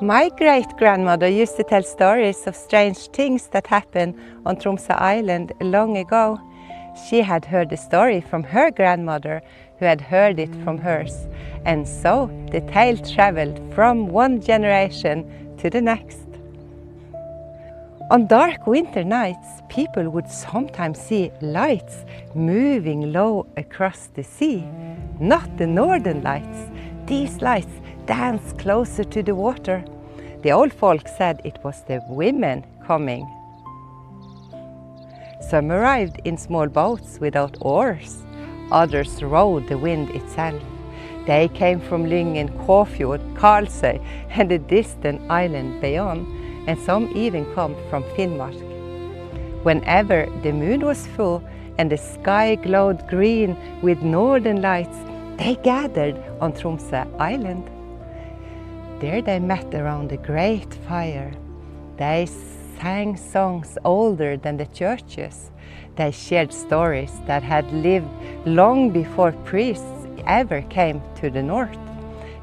My great-grandmother used to tell stories of strange things that happened on Tromso Island long ago. She had heard the story from her grandmother, who had heard it from hers, and so the tale traveled from one generation to the next. On dark winter nights, people would sometimes see lights moving low across the sea. Not the northern lights. These lights danced closer to the water. The old folk said it was the women coming. Some arrived in small boats without oars. Others rode the wind itself. They came from Lyngen, Fjord, Tromsøya and the distant island beyond, and some even come from Finnmark. Whenever the moon was full and the sky glowed green with northern lights, they gathered on Tromso Island. There they met around a great fire. They sang songs older than the churches. They shared stories that had lived long before priests ever came to the north.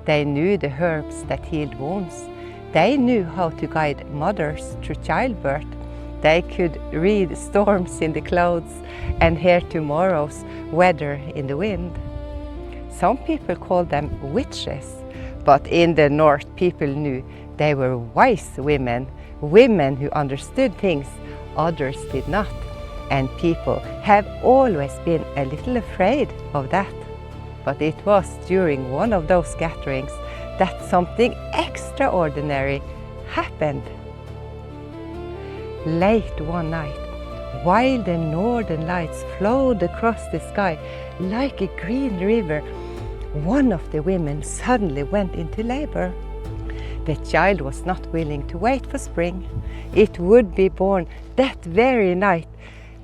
They knew the herbs that healed wounds. They knew how to guide mothers through childbirth. They could read storms in the clouds and hear tomorrow's weather in the wind. Some people called them witches, but in the north people knew they were wise women, women who understood things others did not. And people have always been a little afraid of that. But it was during one of those gatherings that something extraordinary happened. Late one night, while the northern lights flowed across the sky like a green river, one of the women suddenly went into labor. The child was not willing to wait for spring. It would be born that very night,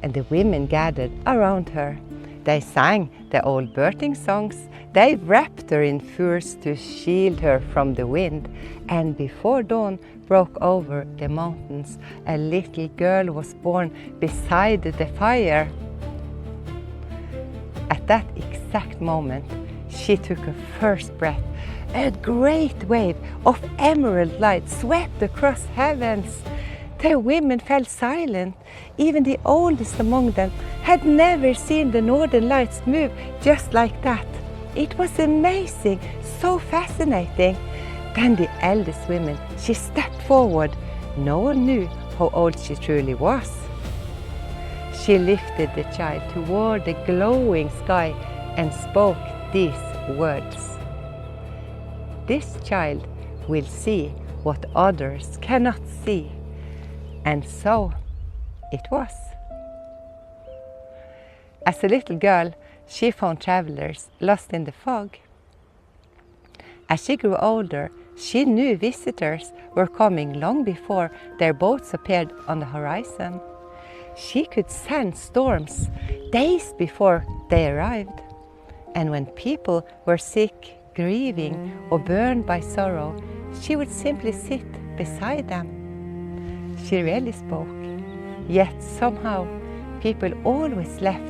and the women gathered around her. They sang the old birthing songs. They wrapped her in furs to shield her from the wind. And before dawn broke over the mountains, a little girl was born beside the fire. At that exact moment, she took her first breath. A great wave of emerald light swept across heavens. The women fell silent. Even the oldest among them had never seen the northern lights move just like that. It was amazing, so fascinating. Then the eldest woman, she stepped forward. No one knew how old she truly was. She lifted the child toward the glowing sky and spoke these words. This child will see what others cannot see. And so it was. As a little girl, she found travelers lost in the fog. As she grew older, she knew visitors were coming long before their boats appeared on the horizon. She could sense storms days before they arrived. And when people were sick, grieving, or burned by sorrow, she would simply sit beside them. She rarely spoke, yet somehow people always left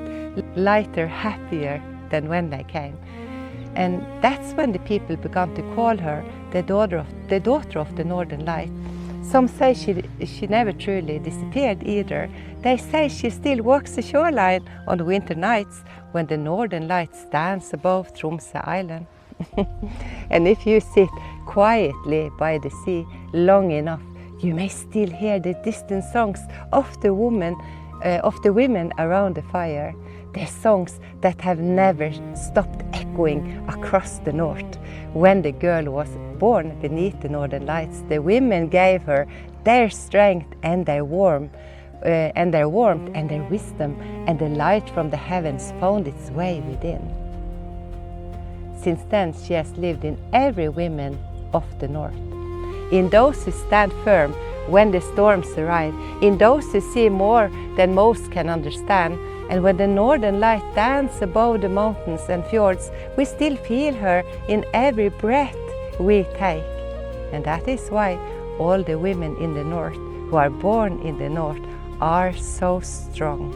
lighter, happier than when they came. And that's when the people began to call her the daughter of the Northern Light. Some say she never truly disappeared either. They say she still walks the shoreline on the winter nights when the Northern Lights dance above Tromso Island. And if you sit quietly by the sea long enough, you may still hear the distant songs of the women around the fire. The songs that have never stopped echoing across the north. When the girl was born beneath the Northern Lights, the women gave her their strength and their warmth and their wisdom, and the light from the heavens found its way within. Since then, she has lived in every woman of the north. In those who stand firm when the storms arrive, in those who see more than most can understand, and when the Northern Light dances above the mountains and fjords, we still feel her in every breath we take. And that is why all the women in the north who are born in the north are so strong.